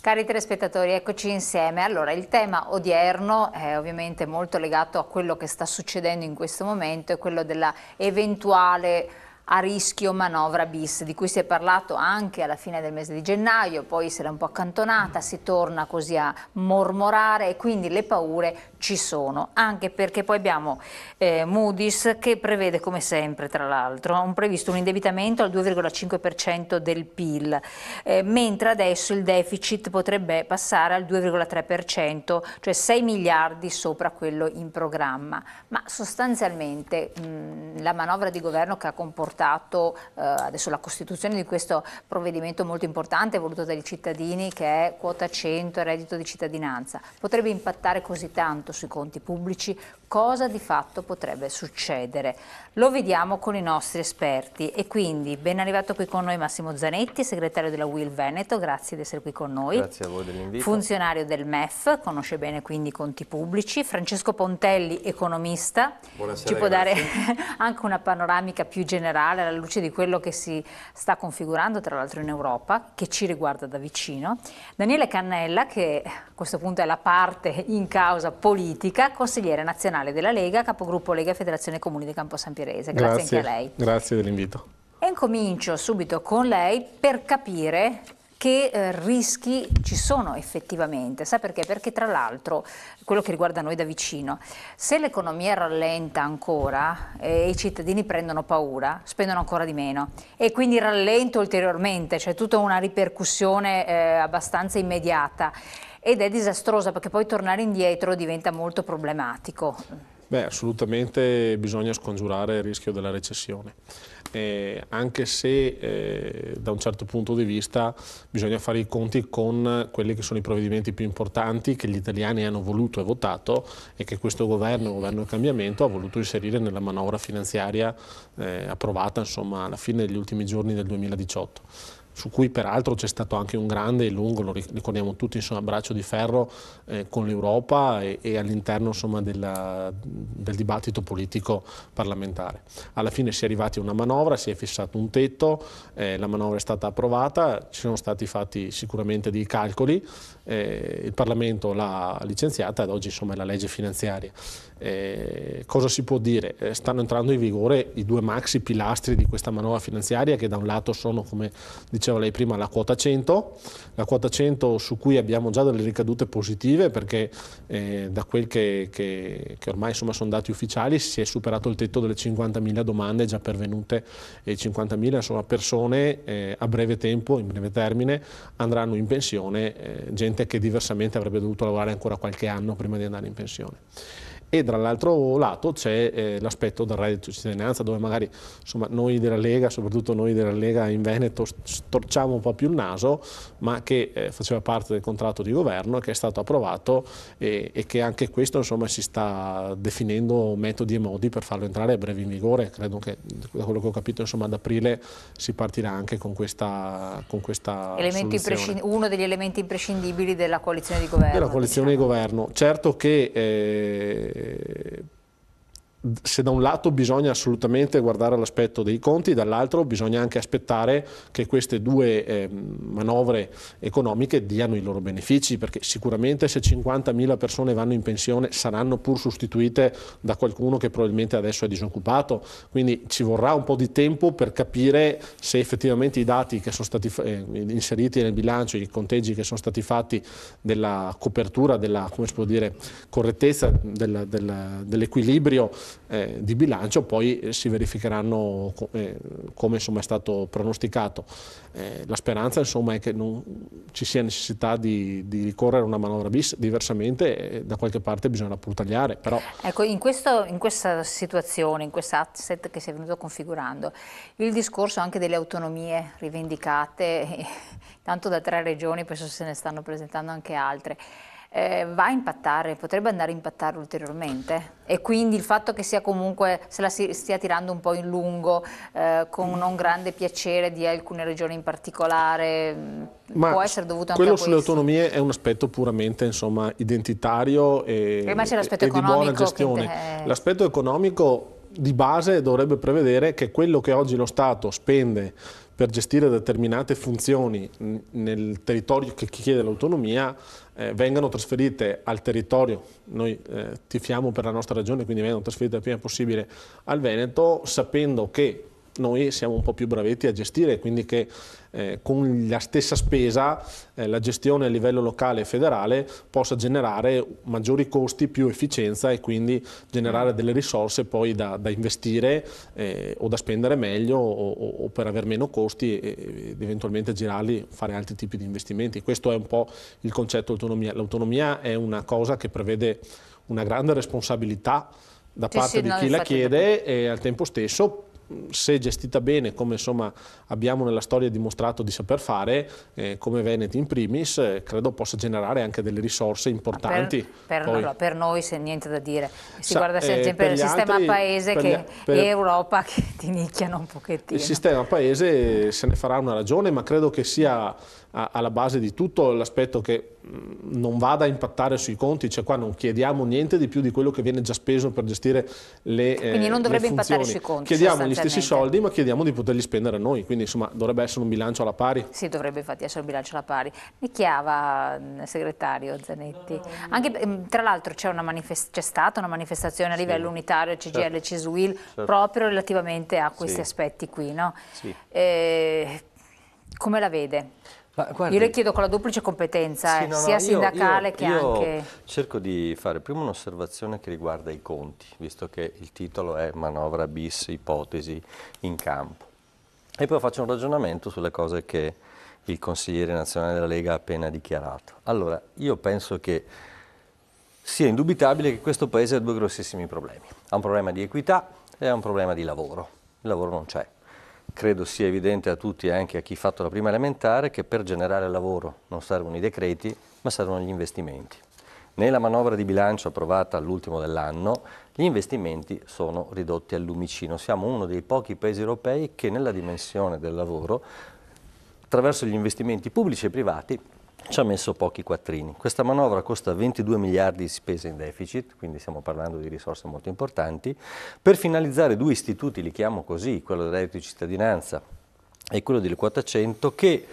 Cari telespettatori, eccoci insieme. Allora, il tema odierno è ovviamente molto legato a quello che sta succedendo in questo momento, è quello della eventuale a rischio manovra bis, di cui si è parlato anche alla fine del mese di gennaio, poi se l'è un po' accantonata, si torna così a mormorare e quindi le paure ci sono, anche perché poi abbiamo Moody's che prevede come sempre, tra l'altro, previsto un indebitamento al 2,5% del PIL, mentre adesso il deficit potrebbe passare al 2,3%, cioè 6 miliardi sopra quello in programma, ma sostanzialmente la manovra di governo che ha comportato adesso la costituzione di questo provvedimento molto importante voluto dai cittadini, che è quota 100 e reddito di cittadinanza, potrebbe impattare così tanto sui conti pubblici? Cosa di fatto potrebbe succedere? Lo vediamo con i nostri esperti e quindi ben arrivato qui con noi Massimo Zanetti, segretario della UIL Veneto, grazie di essere qui con noi. Grazie a voi dell'invito. Funzionario del MEF, conosce bene quindi i conti pubblici. Francesco Pontelli, economista. Buonasera, ci può grazie. dare anche una panoramica più generale alla luce di quello che si sta configurando tra l'altro in Europa, che ci riguarda da vicino. Daniele Cannella, che a questo punto è la parte in causa politica, consigliere nazionale della Lega, capogruppo Lega Federazione Comuni di Campo San Pierese. Grazie anche a lei. Grazie dell'invito. E incomincio subito con lei per capire che rischi ci sono effettivamente. Sa perché? Perché tra l'altro, quello che riguarda noi da vicino, se l'economia rallenta ancora e i cittadini prendono paura, spendono ancora di meno e quindi rallenta ulteriormente, c'è tutta una ripercussione abbastanza immediata ed è disastrosa perché poi tornare indietro diventa molto problematico. Beh, assolutamente bisogna scongiurare il rischio della recessione, anche se da un certo punto di vista bisogna fare i conti con quelli che sono i provvedimenti più importanti che gli italiani hanno voluto e votato e che questo governo, il governo del cambiamento, ha voluto inserire nella manovra finanziaria approvata insomma, alla fine degli ultimi giorni del 2018. Su cui peraltro c'è stato anche un grande e lungo, lo ricordiamo tutti, insomma, braccio di ferro con l'Europa e all'interno del dibattito politico parlamentare. Alla fine si è arrivati a una manovra, si è fissato un tetto, la manovra è stata approvata, ci sono stati fatti sicuramente dei calcoli, il Parlamento l'ha licenziata ed oggi insomma, è la legge finanziaria. Cosa si può dire? Stanno entrando in vigore i due maxi pilastri di questa manovra finanziaria che da un lato sono, come diceva lei prima, la quota 100 su cui abbiamo già delle ricadute positive perché da quel che ormai insomma, sono dati ufficiali si è superato il tetto delle 50.000 domande già pervenute e 50.000 insomma, persone a breve tempo, in breve termine, andranno in pensione, gente che diversamente avrebbe dovuto lavorare ancora qualche anno prima di andare in pensione. E dall'altro lato c'è l'aspetto del reddito di cittadinanza dove magari insomma, noi della Lega, soprattutto noi della Lega in Veneto, storciamo un po' più il naso, ma che faceva parte del contratto di governo, che è stato approvato e che anche questo insomma, si sta definendo metodi e modi per farlo entrare a breve in vigore. Credo che da quello che ho capito insomma, ad aprile si partirà anche con questa soluzione. Uno degli elementi imprescindibili della coalizione di governo. Della coalizione di governo. Certo che se da un lato bisogna assolutamente guardare l'aspetto dei conti, dall'altro bisogna anche aspettare che queste due manovre economiche diano i loro benefici, perché sicuramente se 50.000 persone vanno in pensione saranno pur sostituite da qualcuno che probabilmente adesso è disoccupato, quindi ci vorrà un po' di tempo per capire se effettivamente i dati che sono stati inseriti nel bilancio, i conteggi che sono stati fatti della copertura, della come si può dire, correttezza dell'equilibrio di bilancio poi si verificheranno come insomma, è stato pronosticato. La speranza insomma, è che non ci sia necessità di ricorrere a una manovra bis, diversamente da qualche parte bisogna pur tagliare. Però... Ecco, in questa situazione, in questo asset che si è venuto configurando, il discorso anche delle autonomie rivendicate, tanto da 3 regioni, penso se ne stanno presentando anche altre, va a impattare, potrebbe andare a impattare ulteriormente e quindi il fatto che sia comunque, se la stia tirando un po' in lungo con non grande piacere di alcune regioni in particolare, può essere dovuto anche a questo. Quello sulle autonomie è un aspetto puramente insomma, identitario e ma c'è l'aspetto di buona economico gestione. L'aspetto economico di base dovrebbe prevedere che quello che oggi lo Stato spende per gestire determinate funzioni nel territorio che chiede l'autonomia vengano trasferite al territorio. Noi tifiamo per la nostra regione, quindi vengano trasferite il prima possibile al Veneto, sapendo che noi siamo un po' più bravetti a gestire, quindi che con la stessa spesa la gestione a livello locale e federale possa generare maggiori costi, più efficienza e quindi generare delle risorse poi da investire o da spendere meglio o per avere meno costi ed eventualmente girarli, fare altri tipi di investimenti. Questo è un po' il concetto di autonomia. L'autonomia è una cosa che prevede una grande responsabilità da parte di chi la chiede e al tempo stesso, se gestita bene, come insomma abbiamo nella storia dimostrato di saper fare, come Veneti in primis, credo possa generare anche delle risorse importanti. Per noi se niente da dire, si guarda sempre il sistema paese e Europa che ti nicchiano un pochettino. Il sistema paese se ne farà una ragione, ma credo che sia alla base di tutto l'aspetto che non vada a impattare sui conti, cioè qua non chiediamo niente di più di quello che viene già speso per gestire le quindi non dovrebbe impattare sui conti. Chiediamo gli stessi soldi, ma chiediamo di poterli spendere noi, quindi insomma dovrebbe essere un bilancio alla pari. Sì, dovrebbe infatti essere un bilancio alla pari. Mi chiava, segretario Zanetti. Anche, tra l'altro c'è stata una manifestazione a livello unitario, CGIL, CISUIL, proprio relativamente a questi aspetti qui, no? Come la vede? Guardi, io le chiedo con la duplice competenza, sia sindacale che anche... Io cerco di fare prima un'osservazione che riguarda i conti, visto che il titolo è manovra bis, ipotesi in campo. E poi faccio un ragionamento sulle cose che il consigliere nazionale della Lega ha appena dichiarato. Allora, io penso che sia indubitabile che questo Paese ha due grossissimi problemi. Ha un problema di equità e ha un problema di lavoro. Il lavoro non c'è. Credo sia evidente a tutti e anche a chi ha fatto la prima elementare che per generare lavoro non servono i decreti, ma servono gli investimenti. Nella manovra di bilancio approvata all'ultimo dell'anno, gli investimenti sono ridotti al lumicino. Siamo uno dei pochi paesi europei che nella dimensione del lavoro, attraverso gli investimenti pubblici e privati, ci ha messo pochi quattrini. Questa manovra costa 22 miliardi di spese in deficit, quindi stiamo parlando di risorse molto importanti, per finalizzare due istituti, li chiamo così, quello del reddito di cittadinanza e quello delle quota 100, che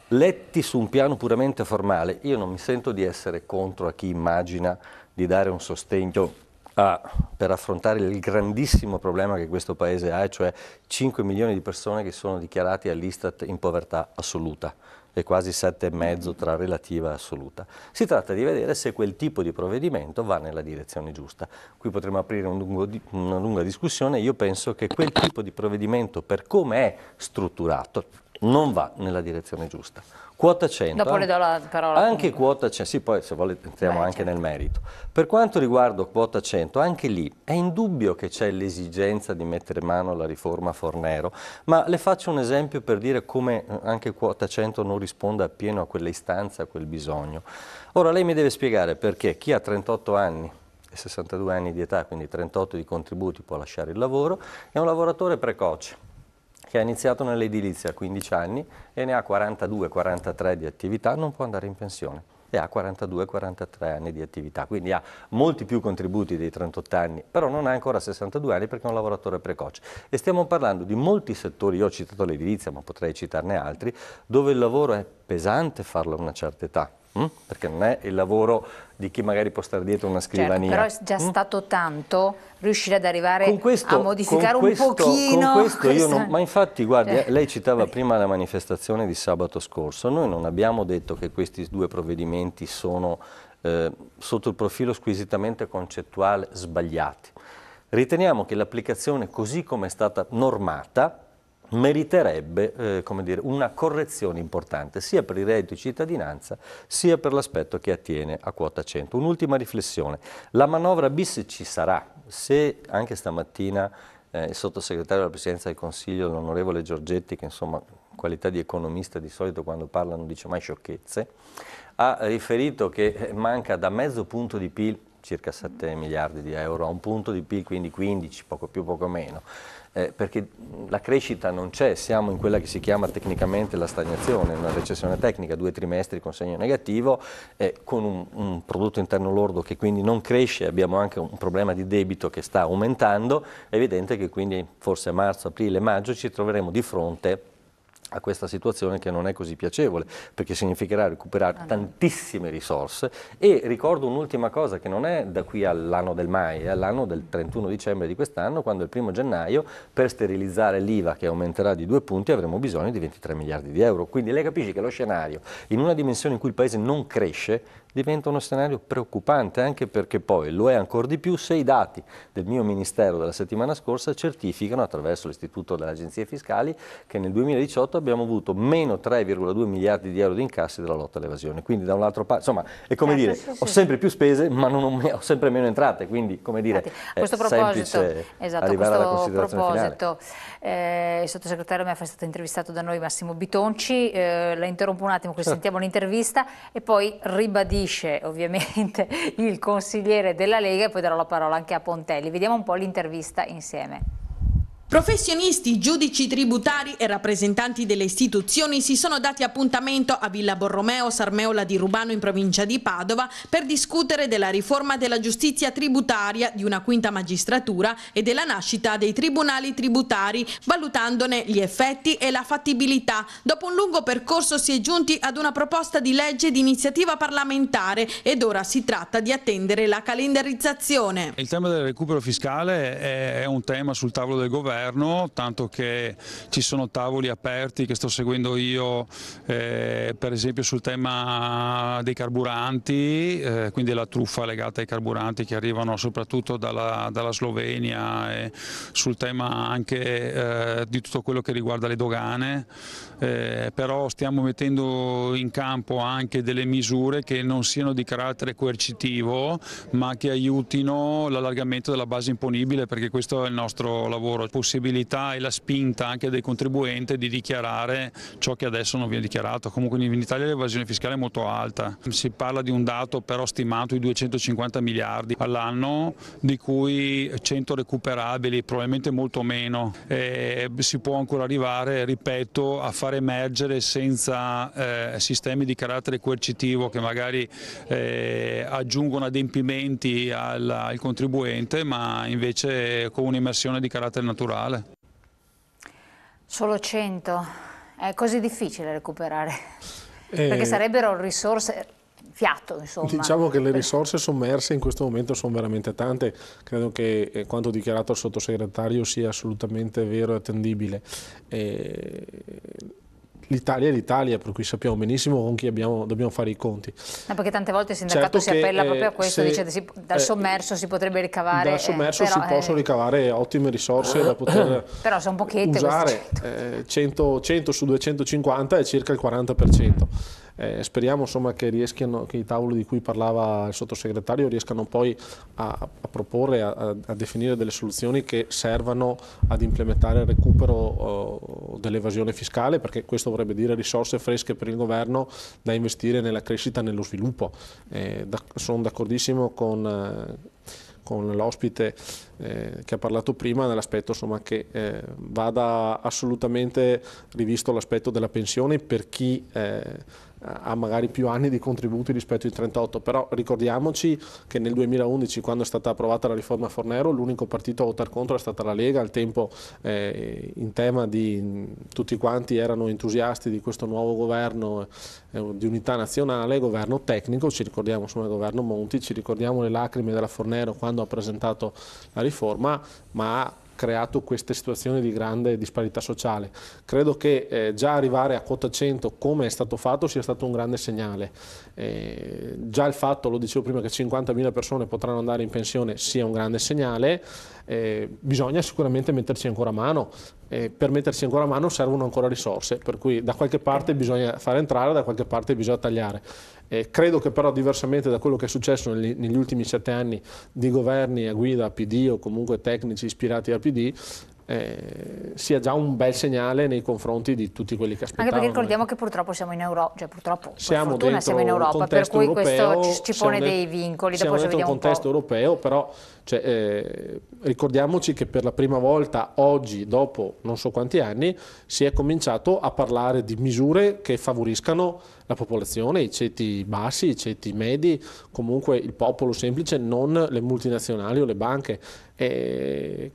letti su un piano puramente formale, io non mi sento di essere contro a chi immagina di dare un sostegno per affrontare il grandissimo problema che questo Paese ha, cioè 5 milioni di persone che sono dichiarati all'Istat in povertà assoluta e quasi 7,5 tra relativa e assoluta. Si tratta di vedere se quel tipo di provvedimento va nella direzione giusta. Qui potremo aprire una lunga discussione. Io penso che quel tipo di provvedimento, per come è strutturato, non va nella direzione giusta. Quota 100, dopo le do la parola. Anche quota 100, sì, poi se vuole entriamo anche nel merito. Per quanto riguarda quota 100, anche lì è indubbio che c'è l'esigenza di mettere mano alla riforma Fornero, ma le faccio un esempio per dire come anche quota 100 non risponda appieno a quelle istanze, a quel bisogno. Ora lei mi deve spiegare perché chi ha 38 anni e 62 anni di età, quindi 38 di contributi, può lasciare il lavoro, è un lavoratore precoce che ha iniziato nell'edilizia a 15 anni e ne ha 42-43 di attività, non può andare in pensione e ha 42-43 anni di attività, quindi ha molti più contributi dei 38 anni, però non ha ancora 62 anni perché è un lavoratore precoce. E stiamo parlando di molti settori, io ho citato l'edilizia ma potrei citarne altri, dove il lavoro è pesante farlo a una certa età. Perché non è il lavoro di chi magari può stare dietro una scrivania. Certo, però è già stato tanto riuscire ad arrivare a modificare un pochino. Con questo io non, ma infatti guardi, lei citava prima la manifestazione di sabato scorso, noi non abbiamo detto che questi due provvedimenti sono sotto il profilo squisitamente concettuale sbagliati. Riteniamo che l'applicazione così come è stata normata meriterebbe come dire, una correzione importante sia per il reddito di cittadinanza sia per l'aspetto che attiene a quota 100. Un'ultima riflessione, la manovra bis ci sarà, se anche stamattina il sottosegretario della Presidenza del Consiglio, l'onorevole Giorgetti, che insomma in qualità di economista di solito quando parla non dice mai sciocchezze, ha riferito che manca da mezzo punto di PIL, circa 7 miliardi di euro, a un punto di PIL, quindi 15, poco più, poco meno. perché la crescita non c'è, siamo in quella che si chiama tecnicamente la stagnazione, una recessione tecnica, 2 trimestri con segno negativo, con un prodotto interno lordo che quindi non cresce, abbiamo anche un problema di debito che sta aumentando, è evidente che quindi forse a marzo, aprile, maggio ci troveremo di fronte a questa situazione che non è così piacevole, perché significherà recuperare tantissime risorse. E ricordo un'ultima cosa, che non è da qui all'anno del mai, è all'anno del 31 dicembre di quest'anno, quando il 1° gennaio per sterilizzare l'IVA che aumenterà di 2 punti avremo bisogno di 23 miliardi di euro. Quindi lei capisce che lo scenario, in una dimensione in cui il Paese non cresce, diventa uno scenario preoccupante, anche perché poi lo è ancora di più se i dati del mio Ministero della settimana scorsa certificano, attraverso l'Istituto delle Agenzie Fiscali, che nel 2018 abbiamo avuto meno 3,2 miliardi di euro di incassi della lotta all'evasione. Quindi da un altro parte, insomma, è come dire, ho sempre più spese ma non ho sempre meno entrate, quindi come dire, a questo proposito, arrivare alla considerazione finale. Il sottosegretario mi è stato intervistato da noi, Massimo Bitonci, la interrompo un attimo, così sentiamo l'intervista e poi ribadisce ovviamente il consigliere della Lega e poi darò la parola anche a Pontelli. Vediamo un po' l'intervista insieme. Professionisti, giudici tributari e rappresentanti delle istituzioni si sono dati appuntamento a Villa Borromeo, Sarmeola di Rubano in provincia di Padova per discutere della riforma della giustizia tributaria, di una quinta magistratura e della nascita dei tribunali tributari, valutandone gli effetti e la fattibilità. Dopo un lungo percorso si è giunti ad una proposta di legge di iniziativa parlamentare ed ora si tratta di attendere la calendarizzazione. Il tema del recupero fiscale è un tema sul tavolo del governo, tanto che ci sono tavoli aperti che sto seguendo io, per esempio sul tema dei carburanti, quindi la truffa legata ai carburanti che arrivano soprattutto dalla Slovenia, e sul tema anche di tutto quello che riguarda le dogane, però stiamo mettendo in campo anche delle misure che non siano di carattere coercitivo ma che aiutino l'allargamento della base imponibile, perché questo è il nostro lavoro. Possibilità e la spinta anche del contribuente di dichiarare ciò che adesso non viene dichiarato. Comunque in Italia l'evasione fiscale è molto alta, si parla di un dato però stimato di 250 miliardi all'anno, di cui 100 recuperabili, probabilmente molto meno. Si può ancora arrivare, ripeto, a far emergere senza sistemi di carattere coercitivo che magari aggiungono adempimenti al contribuente, ma invece con un'immersione di carattere naturale. Solo 100? È così difficile recuperare? Perché sarebbero risorse, fiato insomma. Diciamo che le risorse sommerse in questo momento sono veramente tante, credo che quanto dichiarato il sottosegretario sia assolutamente vero e attendibile. L'Italia è l'Italia, per cui sappiamo benissimo con chi dobbiamo fare i conti. No, perché tante volte il sindacato si appella proprio a questo, dice dal sommerso si potrebbe ricavare. Dal sommerso si possono ricavare ottime risorse da poter però sono pochette usare. 100 su 250 è circa il 40%. Speriamo insomma che i tavoli di cui parlava il sottosegretario riescano poi a proporre, a definire delle soluzioni che servano ad implementare il recupero dell'evasione fiscale, perché questo vorrebbe dire risorse fresche per il governo da investire nella crescita e nello sviluppo. Sono d'accordissimo con l'ospite che ha parlato prima, nell'aspetto che vada assolutamente rivisto l'aspetto della pensione per chi ha magari più anni di contributi rispetto ai 38, però ricordiamoci che nel 2011, quando è stata approvata la riforma Fornero, l'unico partito a votare contro è stata la Lega. Al tempo in tema tutti quanti erano entusiasti di questo nuovo governo di unità nazionale, governo tecnico, ci ricordiamo insomma il governo Monti, ci ricordiamo le lacrime della Fornero quando ha presentato la riforma, ma ha creato queste situazioni di grande disparità sociale. Credo che già arrivare a quota 100 come è stato fatto sia stato un grande segnale. Già il fatto, lo dicevo prima, che 50.000 persone potranno andare in pensione sia un grande segnale. Bisogna sicuramente metterci ancora mano. Per metterci ancora mano servono ancora risorse, per cui da qualche parte bisogna fare entrare, da qualche parte bisogna tagliare. Credo che però, diversamente da quello che è successo negli ultimi 7 anni di governi a guida PD o comunque tecnici ispirati al PD, sia già un bel segnale nei confronti di tutti quelli che aspettavano. Anche perché ricordiamo che purtroppo siamo in Europa, cioè purtroppo, siamo in Europa, per cui europeo, questo ci pone dei vincoli. Siamo Dopo dentro un contesto europeo, però ricordiamoci che per la prima volta oggi, dopo non so quanti anni, si è cominciato a parlare di misure che favoriscano la popolazione, i ceti bassi, i ceti medi, comunque il popolo semplice, non le multinazionali o le banche. Per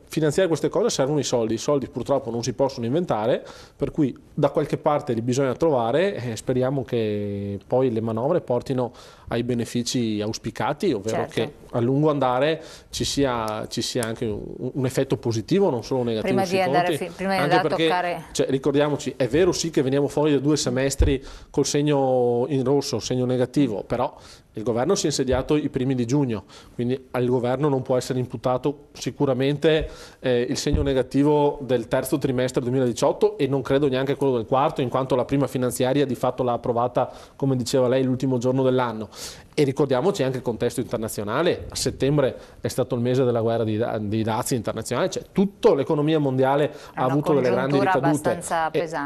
finanziare queste cose servono i soldi purtroppo non si possono inventare, per cui da qualche parte li bisogna trovare e speriamo che poi le manovre portino ai benefici auspicati, ovvero che a lungo andare ci sia anche un effetto positivo, non solo negativo sui conti. Prima di andare a toccare... ricordiamoci, è vero sì che veniamo fuori da 2 semestri col segno in rosso, segno negativo, però il governo si è insediato i primi di giugno, quindi al governo non può essere imputato sicuramente il segno negativo del terzo trimestre 2018 e non credo neanche quello del quarto, in quanto la prima finanziaria di fatto l'ha approvata, come diceva lei, l'ultimo giorno dell'anno. E ricordiamoci anche il contesto internazionale, a settembre è stato il mese della guerra di dazi internazionali, cioè tutta l'economia mondiale ha avuto delle grandi ricadute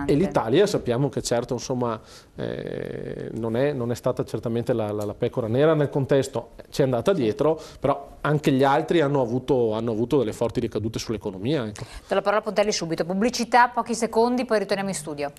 e l'Italia sappiamo che certo insomma non è stata certamente la pecora nera nel contesto, ci è andata dietro, però anche gli altri hanno avuto delle forti ricadute sull'economia. Ecco. Do la parola a Pontelli subito, pubblicità, pochi secondi, poi ritorniamo in studio.